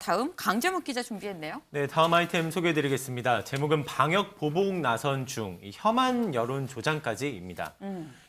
다음 강재묵 기자 준비했네요. 네, 다음 아이템 소개해드리겠습니다. 제목은 방역 보복 나선 중, 혐한 여론 조장까지입니다.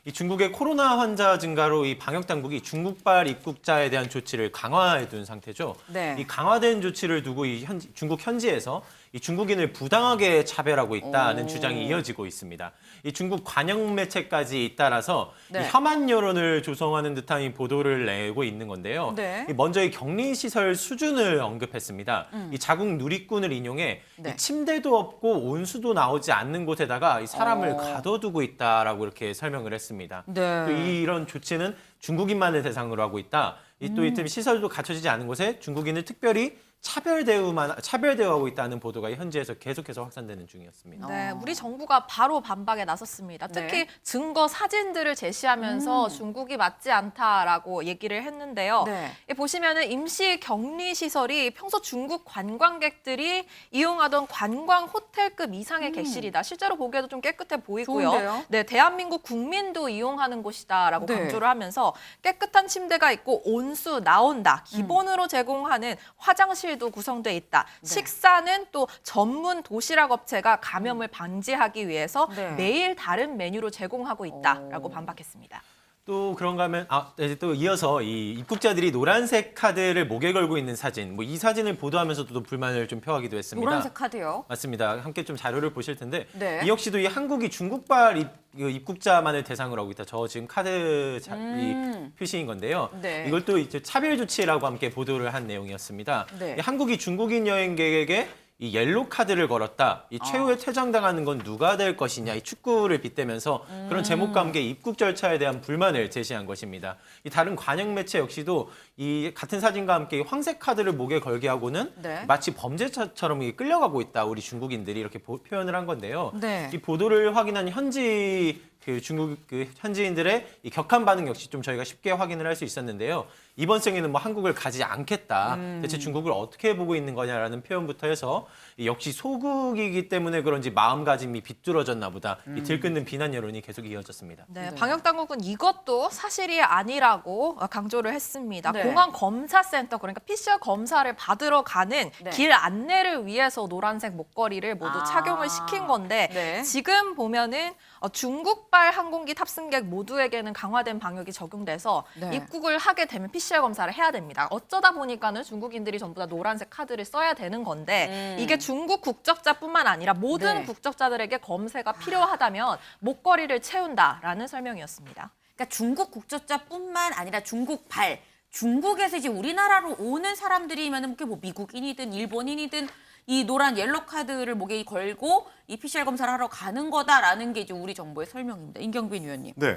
이 중국의 코로나 환자 증가로 이 방역 당국이 중국발 입국자에 대한 조치를 강화해둔 상태죠. 네. 이 강화된 조치를 두고 중국 현지에서 이 중국인을 부당하게 차별하고 있다는 주장이 이어지고 있습니다. 이 중국 관영 매체까지 잇따라서 네. 이 혐한 여론을 조성하는 듯한 이 보도를 내고 있는 건데요. 네. 이 먼저 이 격리 시설 수준을 언급했습니다. 이 자국 누리꾼을 인용해 네. 이 침대도 없고 온수도 나오지 않는 곳에다가 이 사람을 가둬두고 있다라고 이렇게 설명을 했습니다. 네. 또 이런 조치는 중국인만을 대상으로 하고 있다. 또 이때 시설도 갖춰지지 않은 곳에 중국인을 특별히 차별 대우하고 있다는 보도가 현지에서 계속해서 확산되는 중이었습니다. 네, 우리 정부가 바로 반박에 나섰습니다. 특히 네. 증거 사진들을 제시하면서 중국이 맞지 않다라고 얘기를 했는데요. 네. 보시면은 임시 격리 시설이 평소 중국 관광객들이 이용하던 관광 호텔급 이상의 객실이다. 실제로 보기에도 좀 깨끗해 보이고요. 좋은데요? 네, 대한민국 국민도 이용하는 곳이다라고 네. 강조를 하면서 깨끗한 침대가 있고 온수 나온다. 기본으로 제공하는 화장실도 구성돼 있다. 네. 식사는 또 전문 도시락 업체가 감염을 방지하기 위해서 네. 매일 다른 메뉴로 제공하고 있다라고 반박했습니다. 또 그런가 하면 이제 또 이어서 이 입국자들이 노란색 카드를 목에 걸고 있는 사진, 이 사진을 보도하면서도 불만을 좀 표하기도 했습니다. 노란색 카드요. 맞습니다. 함께 좀 자료를 보실 텐데 네. 이 역시도 이 한국이 중국발 입국자만을 대상으로 하고 있다. 저 지금 카드 이 표시인 건데요. 네. 이걸 또 이제 차별 조치라고 함께 보도를 한 내용이었습니다. 네. 이 한국이 중국인 여행객에게 이 옐로 카드를 걸었다. 이 최후에 퇴장당하는 건 누가 될 것이냐. 이 축구를 빗대면서 그런 제목과 함께 입국 절차에 대한 불만을 제시한 것입니다. 이 다른 관영 매체 역시도 이 같은 사진과 함께 황색 카드를 목에 걸게 하고는 네. 마치 범죄자처럼 끌려가고 있다. 우리 중국인들이 이렇게 표현을 한 건데요. 네. 이 보도를 확인한 현지 중국 현지인들의 이 격한 반응 역시 좀 저희가 쉽게 확인을 할 수 있었는데요. 이번 생에는 한국을 가지 않겠다. 대체 중국을 어떻게 보고 있는 거냐라는 표현부터 해서 역시 소국이기 때문에 그런지 마음가짐이 비뚤어졌나 보다. 이 들끓는 비난 여론이 계속 이어졌습니다. 네, 방역 당국은 이것도 사실이 아니라고 강조를 했습니다. 네. 공항 검사센터 그러니까 PCR 검사를 받으러 가는 네. 길 안내를 위해서 노란색 목걸이를 모두 착용을 시킨 건데 네. 지금 보면은 중국발 항공기 탑승객 모두에게는 강화된 방역이 적용돼서 네. 입국을 하게 되면 PCR 검사를 해야 됩니다. 어쩌다 보니까는 중국인들이 전부 다 노란색 카드를 써야 되는 건데 이게 중국 국적자뿐만 아니라 모든 네. 국적자들에게 검사가 필요하다면 목걸이를 채운다라는 설명이었습니다. 그러니까 중국 국적자뿐만 아니라 중국발, 중국에서 이제 우리나라로 오는 사람들이면은 그게 미국인이든 일본인이든 이 노란 옐로 카드를 목에 걸고 이 PCR 검사를 하러 가는 거다라는 게 이제 우리 정부의 설명입니다. 임경빈 위원님. 네.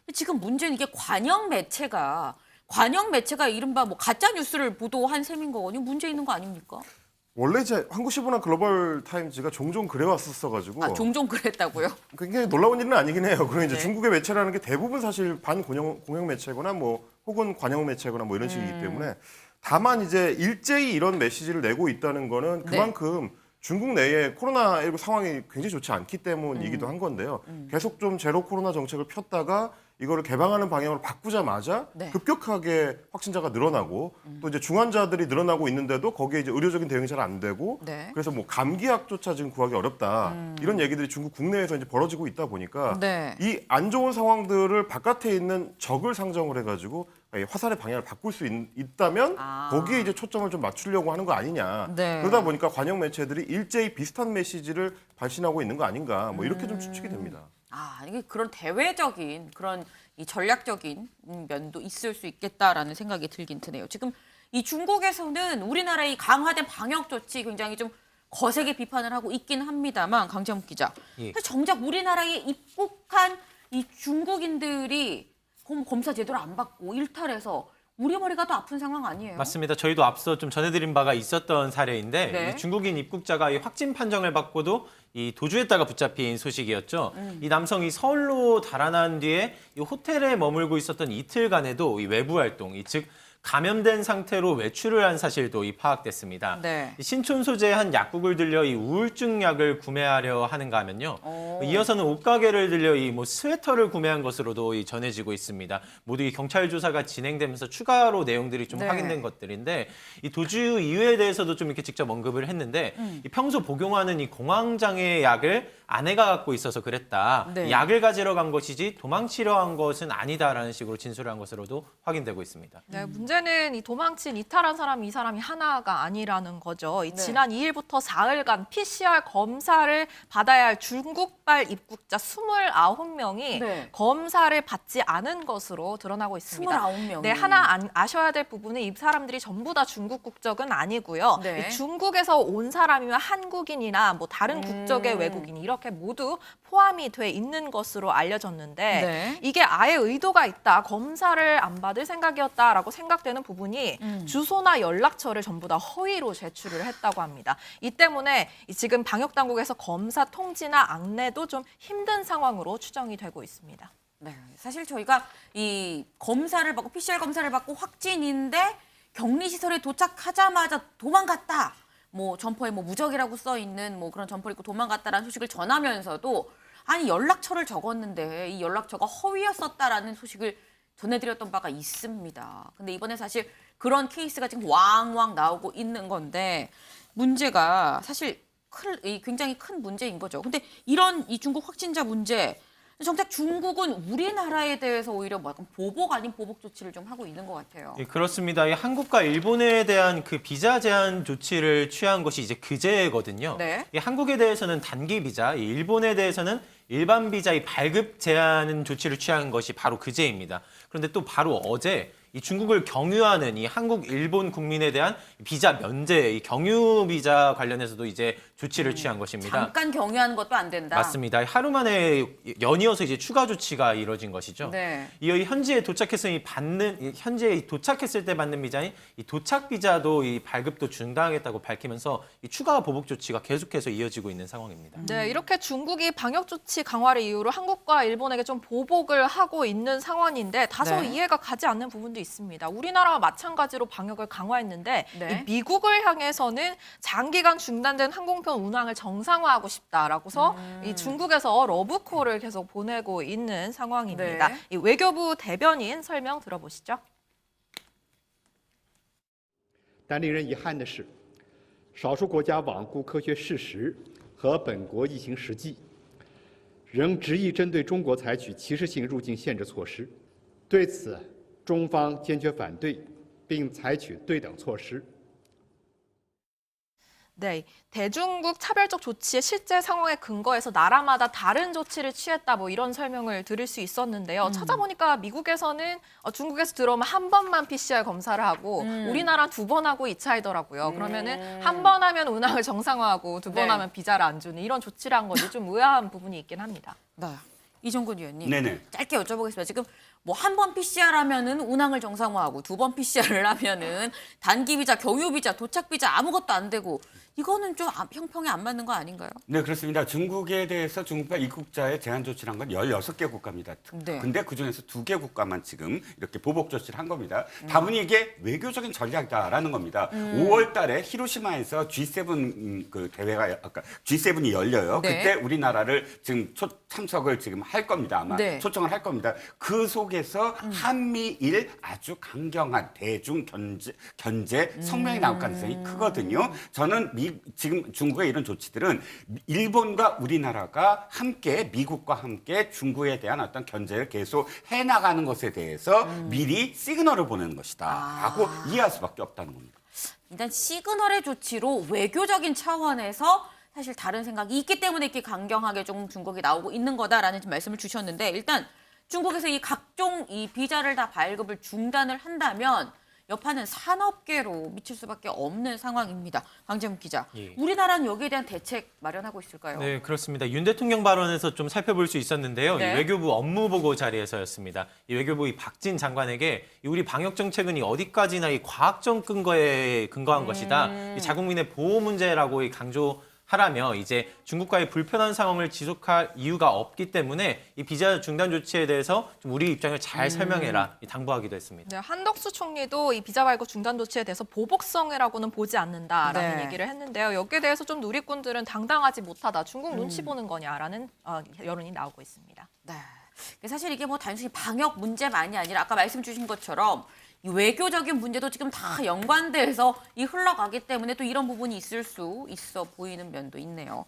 근데 지금 문제는 이게 관영 매체가 이른바 가짜 뉴스를 보도한 셈인 거거든요. 문제 있는 거 아닙니까? 원래 이제 한국신문화 글로벌 타임즈가 종종 그래왔었어가지고 종종 그랬다고요? 굉장히 놀라운 일은 아니긴 해요. 그리고 이제 네. 중국의 매체라는 게 대부분 사실 반공영 매체거나 혹은 관영 매체거나 이런 식이기 때문에 다만 이제 일제히 이런 메시지를 내고 있다는 거는 그만큼 중국 내에 코로나19 상황이 굉장히 좋지 않기 때문이기도 한 건데요. 계속 좀 제로 코로나 정책을 폈다가 이거를 개방하는 방향으로 바꾸자마자 네. 급격하게 확진자가 늘어나고 또 이제 중환자들이 늘어나고 있는데도 거기에 이제 의료적인 대응이 잘 안 되고 네. 그래서 감기약조차 지금 구하기 어렵다 이런 얘기들이 중국 국내에서 이제 벌어지고 있다 보니까 네. 이 안 좋은 상황들을 바깥에 있는 적을 상정을 해가지고 화살의 방향을 바꿀 수 있다면 거기에 이제 초점을 좀 맞추려고 하는 거 아니냐. 네. 그러다 보니까 관영 매체들이 일제히 비슷한 메시지를 발신하고 있는 거 아닌가. 이렇게 좀 추측이 됩니다. 이게 그런 대외적인 그런 이 전략적인 면도 있을 수 있겠다라는 생각이 들긴 드네요. 지금 이 중국에서는 우리나라의 강화된 방역 조치 굉장히 좀 거세게 비판을 하고 있긴 합니다만 강재묵 기자, 예. 사실 정작 우리나라에 입국한 이 중국인들이 검사 제대로 안 받고 일탈해서 우리 머리가 더 아픈 상황 아니에요? 맞습니다. 저희도 앞서 좀 전해드린 바가 있었던 사례인데 네. 이 중국인 입국자가 이 확진 판정을 받고도 이 도주했다가 붙잡힌 소식이었죠. 이 남성이 서울로 달아난 뒤에 이 호텔에 머물고 있었던 이틀간에도 이 외부 활동, 즉 감염된 상태로 외출을 한 사실도 파악됐습니다. 네. 이 신촌 소재의 한 약국을 들려 이 우울증 약을 구매하려 하는가 하면요. 이어서는 옷가게를 들려 이 스웨터를 구매한 것으로도 전해지고 있습니다. 모두 이 경찰 조사가 진행되면서 추가로 내용들이 좀 네. 확인된 것들인데 이 도주 이유에 대해서도 좀 이렇게 직접 언급을 했는데 이 평소 복용하는 이 공황장애 약을 아내가 갖고 있어서 그랬다. 네. 약을 가지러 간 것이지 도망치려 한 것은 아니다라는 식으로 진술을 한 것으로도 확인되고 있습니다. 네, 문제는 이 도망친 이탈한 사람 이 사람이 하나가 아니라는 거죠. 이 네. 지난 2일부터 4일간 PCR 검사를 받아야 할 중국발 입국자 29명이 네. 검사를 받지 않은 것으로 드러나고 있습니다. 29명이. 네, 하나 아셔야 될 부분은 이 사람들이 전부 다 중국 국적은 아니고요. 네. 이 중국에서 온 사람이면 한국인이나 뭐 다른 국적의 외국인 이렇게 모두 포함이 돼 있는 것으로 알려졌는데 네. 이게 아예 의도가 있다, 검사를 안 받을 생각이었다라고 생각되는 부분이 주소나 연락처를 전부 다 허위로 제출을 했다고 합니다. 이 때문에 지금 방역 당국에서 검사 통지나 안내도 좀 힘든 상황으로 추정이 되고 있습니다. 네, 사실 저희가 이 검사를 받고 PCR 검사를 받고 확진인데 격리시설에 도착하자마자 도망갔다. 점퍼에 무적이라고 써 있는 그런 점퍼를 입고 도망갔다라는 소식을 전하면서도 아니 연락처를 적었는데 이 연락처가 허위였었다라는 소식을 전해드렸던 바가 있습니다. 근데 이번에 사실 그런 케이스가 지금 왕왕 나오고 있는 건데 문제가 사실 굉장히 큰 문제인 거죠. 근데 이런 이 중국 확진자 문제 정작 중국은 우리나라에 대해서 오히려 약간 보복 아닌 보복 조치를 좀 하고 있는 것 같아요. 예, 그렇습니다. 이 한국과 일본에 대한 그 비자 제한 조치를 취한 것이 이제 그제거든요. 네. 이 한국에 대해서는 단기 비자, 이 일본에 대해서는 일반 비자의 발급 제한 조치를 취한 것이 바로 그제입니다. 그런데 또 바로 어제 이 중국을 경유하는 이 한국, 일본 국민에 대한 비자 면제, 이 경유 비자 관련해서도 이제 조치를 취한 것입니다. 잠깐 경유하는 것도 안 된다. 맞습니다. 하루 만에 연이어서 이제 추가 조치가 이뤄진 것이죠. 네. 이어 현지에 도착했을 때 받는 비자인 이 도착 비자도 이 발급도 중단하겠다고 밝히면서 이 추가 보복 조치가 계속해서 이어지고 있는 상황입니다. 네, 이렇게 중국이 방역 조치 강화를 이유로 한국과 일본에게 좀 보복을 하고 있는 상황인데 다소 네. 이해가 가지 않는 부분도 있습니다. 우리나라와 마찬가지로 방역을 강화했는데 네. 이 미국을 향해서는 장기간 중단된 항공편 운항을 정상화하고 싶다라고서 이 중국에서 러브콜을 계속 보내고 있는 상황입니다. 네. 이 외교부 대변인 설명 들어보시죠. 但令人遗憾的是，少数国家罔顾科学事实和本国疫情实际，仍执意针对中国采取歧视性入境限制措施。对此，中方坚决反对，并采取对等措施。 네, 대중국 차별적 조치의 실제 상황에 근거해서 나라마다 다른 조치를 취했다 이런 설명을 들을 수 있었는데요. 찾아보니까 미국에서는 중국에서 들어오면 한 번만 PCR 검사를 하고 우리나라 2번 하고 2차이더라고요. 그러면은 한 번 하면 운항을 정상화하고 2번 네. 하면 비자를 안 주는 이런 조치를 한 거지 좀 의아한 부분이 있긴 합니다. 네. 이종근 의원님. 네네. 짧게 여쭤보겠습니다. 지금 한 번 PCR 하면은 운항을 정상화하고 2번 PCR을 하면은 단기 비자, 경유 비자, 도착 비자 아무것도 안 되고 이거는 좀 형평에 안 맞는 거 아닌가요? 네, 그렇습니다. 중국에 대해서 중국과 입국자의 제한 조치를 한 건 16개 국가입니다. 네. 근데 그중에서 2개 국가만 지금 이렇게 보복 조치를 한 겁니다. 다분히 이게 외교적인 전략이다라는 겁니다. 5월 달에 히로시마에서 G7 그 대회가 아까 G7이 열려요. 네. 그때 우리나라를 지금 참석을 지금 할 겁니다. 아마 네. 초청을 할 겁니다. 그 속에서 한미일 아주 강경한 대중 견제 성명이 나올 가능성이 크거든요. 저는 지금 중국의 이런 조치들은 일본과 우리나라가 함께 미국과 함께 중국에 대한 어떤 견제를 계속 해나가는 것에 대해서 미리 시그널을 보내는 것이다 라고 이해할 수밖에 없다는 겁니다. 일단 시그널의 조치로 외교적인 차원에서 사실 다른 생각이 있기 때문에 이렇게 강경하게 좀 중국이 나오고 있는 거다라는 말씀을 주셨는데 일단 중국에서 이 각종 이 비자를 다 발급을 중단을 한다면 여파는 산업계로 미칠 수밖에 없는 상황입니다. 강재문 기자, 예. 우리나라는 여기에 대한 대책 마련하고 있을까요? 네, 그렇습니다. 윤 대통령 발언에서 좀 살펴볼 수 있었는데요. 네. 이 외교부 업무보고 자리에서였습니다. 이 외교부 이 박진 장관에게 이 우리 방역 정책은 이 어디까지나 이 과학적 근거에 근거한 것이다. 이 자국민의 보호 문제라고 이 강조한 하라며 이제 중국과의 불편한 상황을 지속할 이유가 없기 때문에 이 비자 중단 조치에 대해서 좀 우리 입장을 잘 설명해라 당부하기도 했습니다. 네, 한덕수 총리도 이 비자 발급 중단 조치에 대해서 보복성이라고는 보지 않는다라는 네. 얘기를 했는데요. 여기에 대해서 좀 누리꾼들은 당당하지 못하다. 중국 눈치 보는 거냐라는 여론이 나오고 있습니다. 네. 사실 이게 뭐 단순히 방역 문제만이 아니라 아까 말씀 주신 것처럼 이 외교적인 문제도 지금 다 연관돼서 이 흘러가기 때문에 또 이런 부분이 있을 수 있어 보이는 면도 있네요.